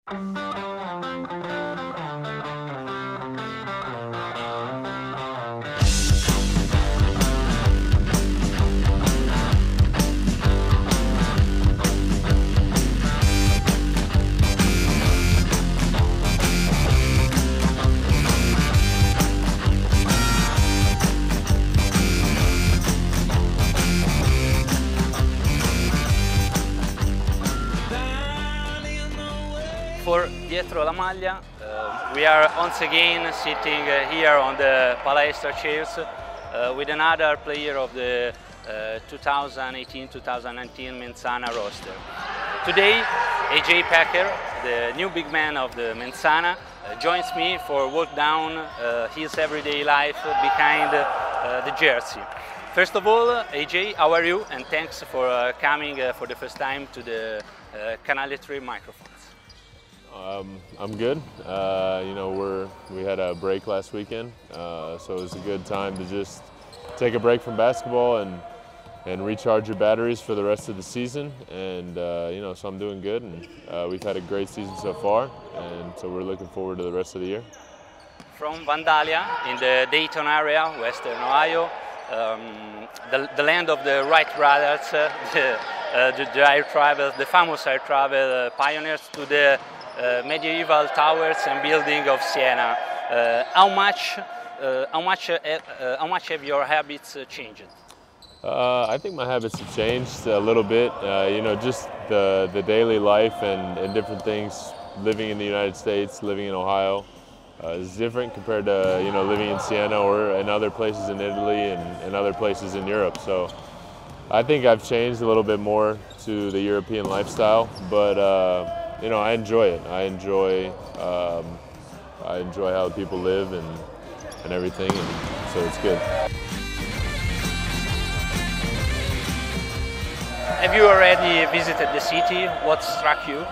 For Dietro la maglia, we are once again sitting here on the palestra chairs with another player of the 2018-2019 Menzana roster. Today, Pacher, the new big man of the Menzana, joins me for walk down his everyday life behind the jersey. First of all, AJ, how are you? And thanks for coming for the first time to the Canale 3 microphones. I'm good. We had a break last weekend, so it was a good time to just take a break from basketball and recharge your batteries for the rest of the season. And so I'm doing good, and we've had a great season so far, and so we're looking forward to the rest of the year. From Vandalia in the Dayton area, Western Ohio, the land of the Wright brothers, the air travel, the famous air travel pioneers, to the medieval towers and building of Siena. How much have your habits changed? I think my habits have changed a little bit. Just the daily life and different things. Living in the United States, living in Ohio, is different compared to living in Siena or in other places in Italy and other places in Europe. So I think I've changed a little bit more to the European lifestyle, but I enjoy it. I enjoy how people live and everything, and so it's good. Have you already visited the city? What struck you?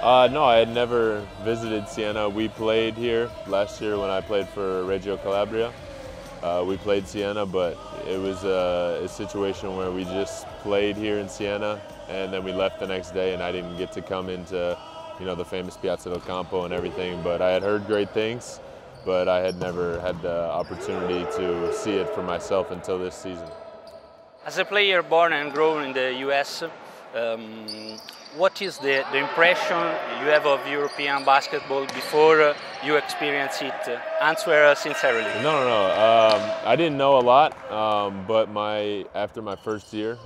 No, I had never visited Siena. We played here last year when I played for Reggio Calabria. We played Siena, but it was a situation where we just played here in Siena, and then we left the next day, and I didn't get to come into the famous Piazza del Campo and everything. But I had heard great things, but I had never had the opportunity to see it for myself until this season. As a player born and grown in the US, what is the impression you have of European basketball before you experience it? Answer sincerely. No. I didn't know a lot, but after my first year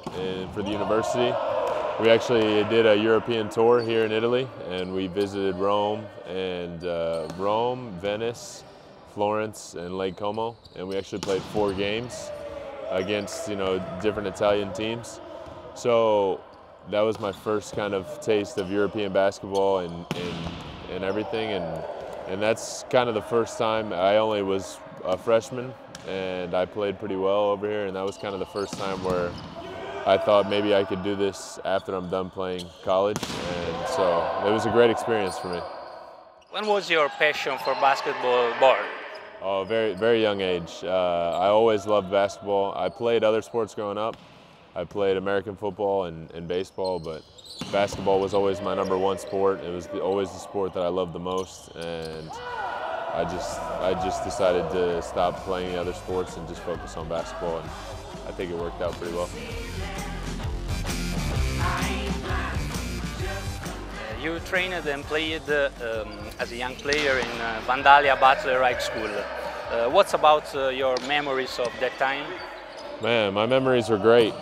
for the university, we actually did a European tour here in Italy, and we visited Rome, Venice, Florence, and Lake Como, and we actually played 4 games against different Italian teams. So that was my first kind of taste of European basketball and everything, and that's kind of the first time. I only was a freshman, and I played pretty well over here, and that was kind of the first time where I thought maybe I could do this after I'm done playing college, and so it was a great experience for me. When was your passion for basketball born? Oh, very, very young age. I always loved basketball. I played other sports growing up. I played American football and baseball, but basketball was always my #1 sport. It was always the sport that I loved the most, and I just decided to stop playing the other sports and just focus on basketball, and I think it worked out pretty well. You trained and played as a young player in Vandalia Butler High School. What's about your memories of that time? Man, my memories were great.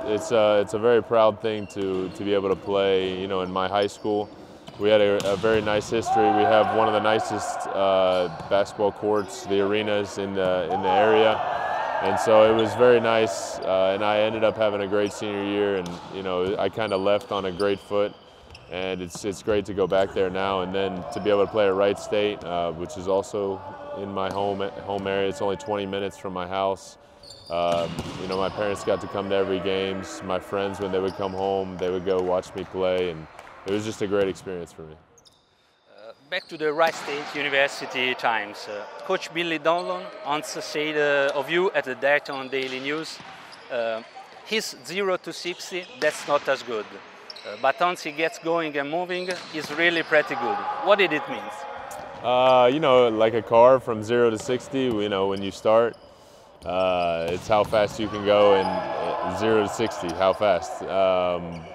It's a very proud thing to be able to play. In my high school, we had a very nice history. We have one of the nicest basketball courts, the arenas in the area, and so it was very nice. And I ended up having a great senior year, and I kind of left on a great foot. And it's great to go back there now, and then to be able to play at Wright State, which is also in my home area. It's only 20 minutes from my house. My parents got to come to every games. My friends, when they would come home, they would go watch me play, and it was just a great experience for me. Back to the Wright State University times. Coach Billy Donlon once said of you at the Dayton Daily News, he's 0 to 60, that's not as good. but once he gets going and moving, he's really pretty good. What did it mean? You know, like a car from 0 to 60, you know, when you start, it's how fast you can go, and 0 to 60, how fast.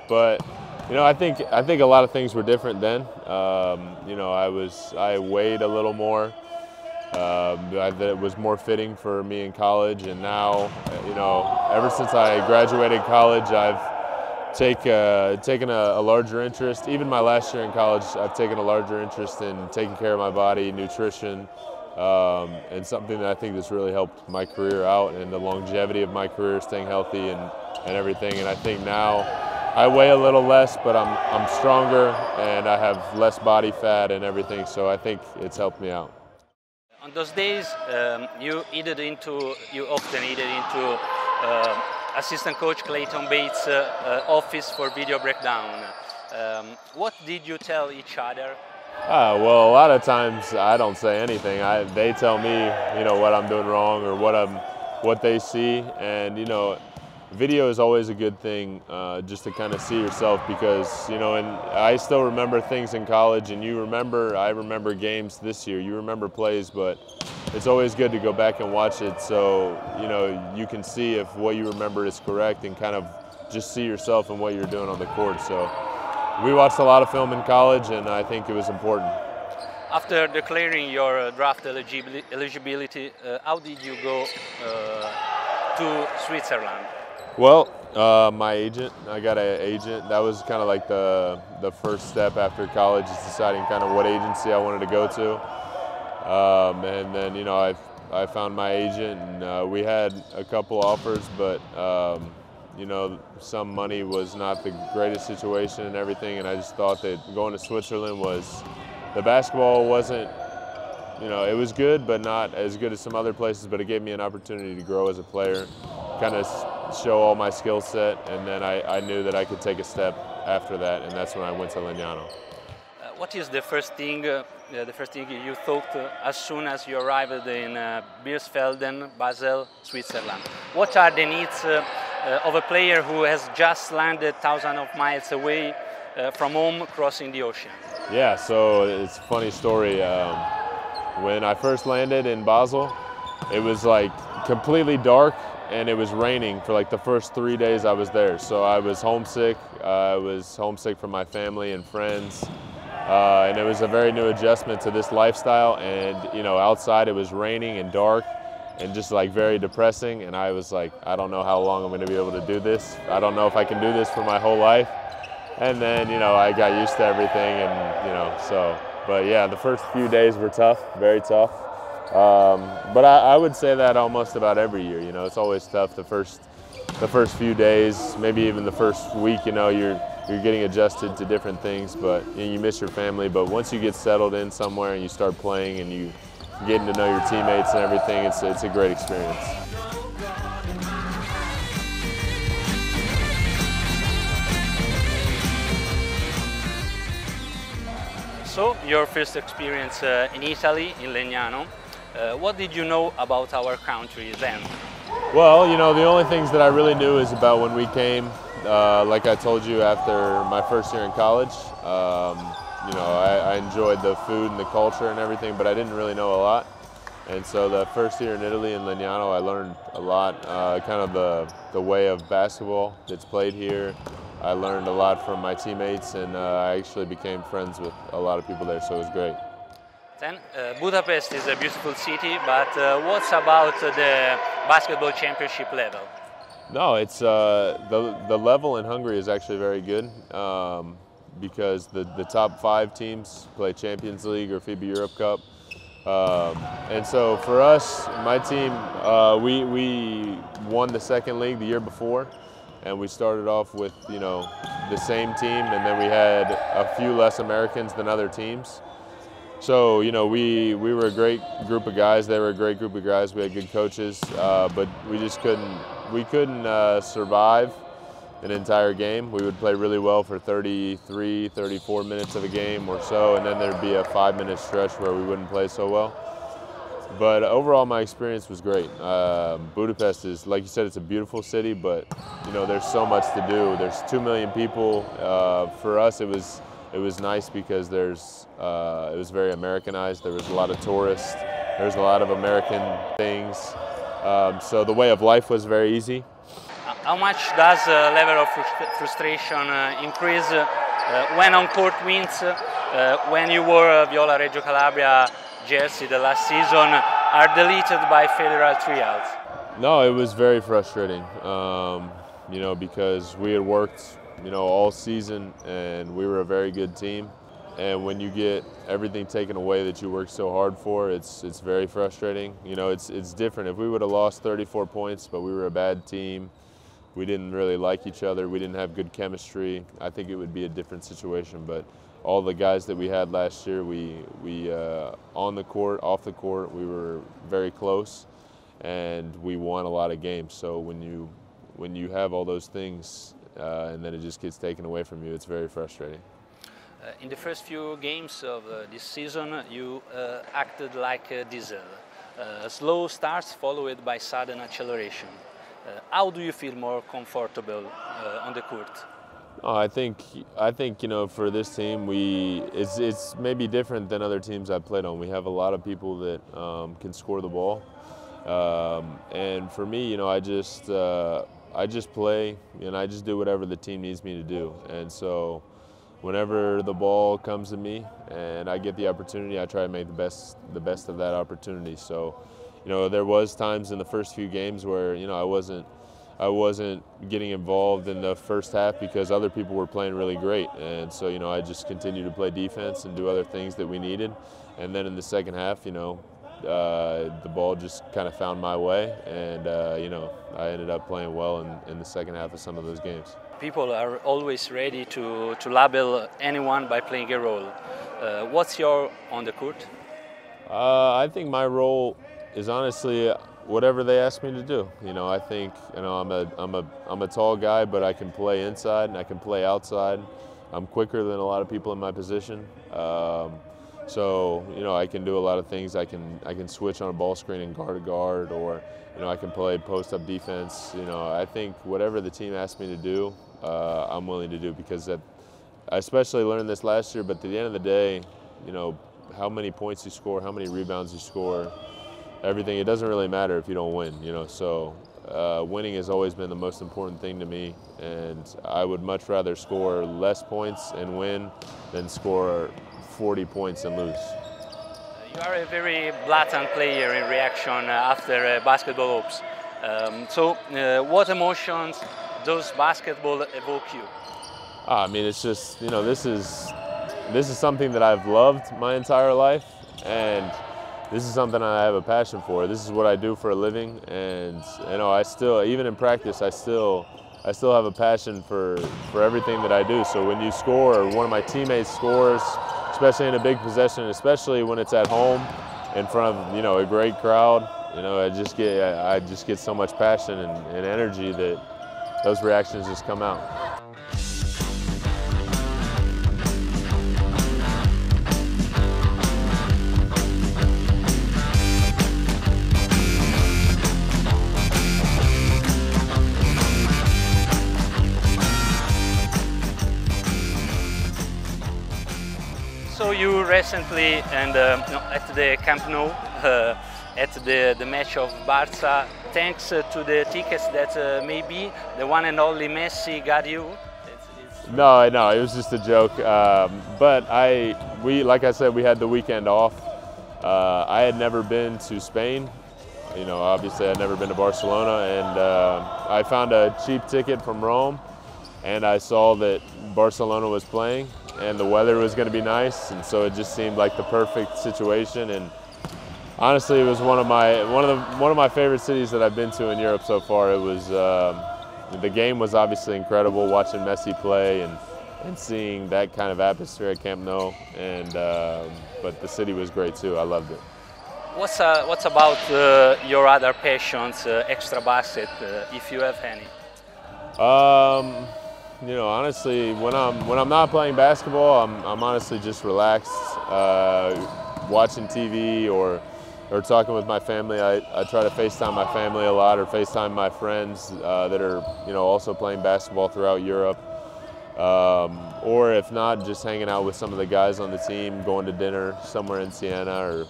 But you know, I think a lot of things were different then. You know, I weighed a little more. That was more fitting for me in college, and now, you know, ever since I graduated college, I've taken a larger interest. Even my last year in college, I've taken a larger interest in taking care of my body, nutrition, and something that I think that's really helped my career out and the longevity of my career, staying healthy and everything. And I think now I weigh a little less, but I'm stronger and I have less body fat and everything. So I think it's helped me out. On those days, you often headed into assistant coach Clayton Bates' office for video breakdown. What did you tell each other? Well, a lot of times I don't say anything. They tell me, you know, what I'm doing wrong or what they see, and you know, video is always a good thing, just to kind of see yourself, because you know, and I still remember things in college, and I remember games this year. You remember plays, but it's always good to go back and watch it, so you know you can see if what you remember is correct, and kind of just see yourself and what you're doing on the court. So we watched a lot of film in college, and I think it was important. After declaring your draft eligibility, how did you go to Switzerland? Well, my agent, I got an agent. That was kind of like the first step after college, is deciding kind of what agency I wanted to go to. And then, you know, I found my agent, and we had a couple offers, but you know, some money was not the greatest situation and everything, and I just thought that going to Switzerland the basketball wasn't, you know, it was good, but not as good as some other places, but it gave me an opportunity to grow as a player, kind of show all my skill set, and then I knew that I could take a step after that, and that's when I went to Legnano. What is the first thing you thought as soon as you arrived in Birsfelden, Basel, Switzerland? What are the needs of a player who has just landed thousands of miles away from home, crossing the ocean? Yeah, so it's a funny story. When I first landed in Basel, it was like completely dark, and it was raining for like the first 3 days I was there. So I was homesick. I was homesick from my family and friends. And it was a very new adjustment to this lifestyle. And you know, outside it was raining and dark and just like very depressing. And I was like, I don't know how long I'm going to be able to do this. I don't know if I can do this for my whole life. And then, you know, I got used to everything, and you know, so. But yeah, the first few days were tough, very tough. But I would say that almost about every year. You know, it's always tough the first few days, maybe even the first week. You know, you're getting adjusted to different things, but you miss your family. But once you get settled in somewhere and you start playing and you getting to know your teammates and everything, it's a great experience. So, your first experience in Italy, in Legnano, what did you know about our country then? Well, you know, the only things that I really knew is about when we came, like I told you, after my first year in college. You know, I enjoyed the food and the culture and everything, but I didn't really know a lot. And so the first year in Italy, in Legnano, I learned a lot, kind of the way of basketball that's played here. I learned a lot from my teammates, and I actually became friends with a lot of people there, so it was great. Then, Budapest is a beautiful city, but what's about the basketball championship level? No, it's the level in Hungary is actually very good, because the top 5 teams play Champions League or FIBA Europe Cup. And so for us, my team, we won the second league the year before, and we started off with, you know, the same team, and then we had a few less Americans than other teams. So, you know, we were a great group of guys. They were a great group of guys. We had good coaches, but we just couldn't survive an entire game. We would play really well for 33, 34 minutes of a game or so, and then there'd be a 5-minute stretch where we wouldn't play so well. But overall, my experience was great. Budapest is, like you said, it's a beautiful city, but there's so much to do. There's 2 million people. For us, it was nice because it was very Americanized. There was a lot of tourists. There was a lot of American things. So the way of life was very easy. How much does the level of frustration increase when on-court wins, when you wore Viola Reggio Calabria jersey the last season, are deleted by federal trials? No, it was very frustrating, because we had worked, all season, and we were a very good team. And when you get everything taken away that you worked so hard for, it's very frustrating. It's different. If we would have lost 34 points, but we were a bad team, we didn't really like each other, we didn't have good chemistry, I think it would be a different situation. But all the guys that we had last year, we on the court, off the court, we were very close, and we won a lot of games. So when you have all those things and then it just gets taken away from you, it's very frustrating. In the first few games of this season, you acted like diesel. Slow starts followed by sudden acceleration. How do you feel more comfortable on the court? Oh, I think for this team, it's maybe different than other teams I've played on. We have a lot of people that can score the ball, and for me, I just play and I just do whatever the team needs me to do. And so, whenever the ball comes to me and I get the opportunity, I try to make the best of that opportunity. So, there was times in the first few games where I wasn't getting involved in the first half because other people were playing really great, and so I just continued to play defense and do other things that we needed. And then in the second half, the ball just kind of found my way, and I ended up playing well in the second half of some of those games. People are always ready to label anyone by playing a role. What's your on the court? I think my role is honestly whatever they ask me to do. I think I'm a tall guy, but I can play inside and I can play outside. I'm quicker than a lot of people in my position, so I can do a lot of things. I can switch on a ball screen and guard a guard, or I can play post-up defense. I think whatever the team asks me to do, I'm willing to do, because I especially learned this last year. But at the end of the day, how many points you score, how many rebounds you score, everything, it doesn't really matter if you don't win, so winning has always been the most important thing to me, and I would much rather score less points and win than score 40 points and lose. You are a very blatant player in reaction after basketball hoops. So what emotions does basketball evoke you? I mean, it's just, this is something that I've loved my entire life, and this is something I have a passion for. This is what I do for a living, and I still, even in practice, I still have a passion for everything that I do. So when you score, or one of my teammates scores, especially in a big possession, especially when it's at home in front of a great crowd, I just get so much passion and energy that those reactions just come out. So you recently, and at the Camp Nou, at the match of Barca, thanks to the tickets that maybe the one and only Messi got you? No, it was just a joke. But like I said, we had the weekend off. I had never been to Spain. Obviously I'd never been to Barcelona, and I found a cheap ticket from Rome, and I saw that Barcelona was playing and the weather was going to be nice, and so it just seemed like the perfect situation. And honestly, it was one of my favorite cities that I've been to in Europe so far. It was the game was obviously incredible, watching Messi play and seeing that kind of atmosphere at Camp Nou, and but the city was great too. I loved it. What's about your other passions, extra basket, if you have any? Honestly, when I'm not playing basketball, I'm honestly just relaxed, watching TV or or talking with my family, I try to FaceTime my family a lot, or FaceTime my friends that are, you know, also playing basketball throughout Europe. Or if not, just hanging out with some of the guys on the team, going to dinner somewhere in Siena, or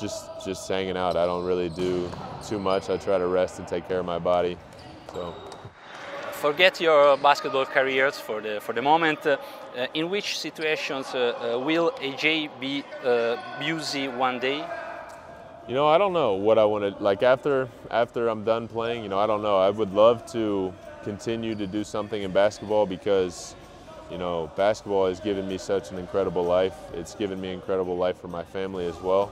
just hanging out. I don't really do too much. I try to rest and take care of my body. So. Forget your basketball careers for the moment. In which situations will AJ be busy one day? You know, I don't know what I want to, like after I'm done playing, you know, I don't know. I would love to continue to do something in basketball because, you know, basketball has given me such an incredible life. It's given me an incredible life for my family as well.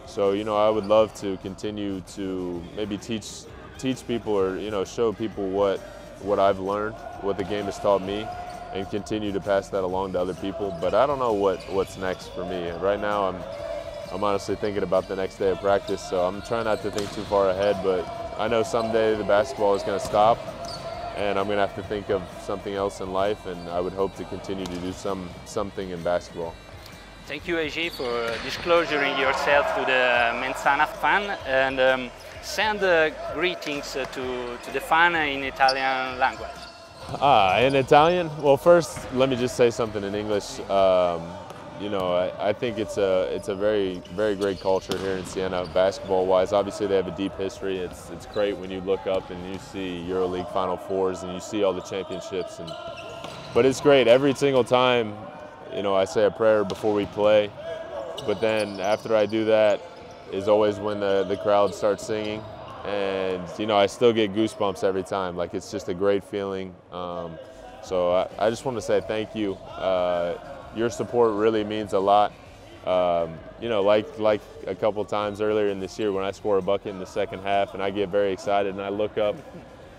So, you know, I would love to continue to maybe teach people, or, you know, show people what I've learned, what the game has taught me, and continue to pass that along to other people. But I don't know what's next for me. Right now I'm honestly thinking about the next day of practice, so I'm trying not to think too far ahead, but I know someday the basketball is going to stop and I'm going to have to think of something else in life, and I would hope to continue to do something in basketball. Thank you, AJ, for disclosing yourself to the Menzana fan, and send greetings to the fan in Italian language. In Italian? Well, first, let me just say something in English. You know, I think it's a very, very great culture here in Siena, basketball-wise. Obviously, they have a deep history. It's great when you look up and you see EuroLeague Final Fours and you see all the championships. But it's great every single time. You know, I say a prayer before we play, but then after I do that is always when the crowd starts singing, and you know, I still get goosebumps every time. Like, it's just a great feeling. So I just want to say thank you. Your support really means a lot. You know, like a couple times earlier in this year when I score a bucket in the second half and I get very excited and I look up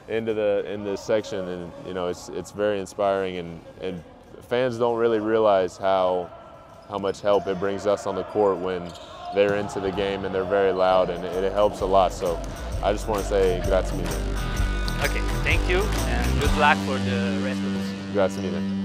in the section, and you know, it's very inspiring, and fans don't really realize how much help it brings us on the court when they're into the game and they're very loud, and it helps a lot. So I just want to say grazie mille. Okay, thank you, and good luck for the rest of the season. Grazie mille.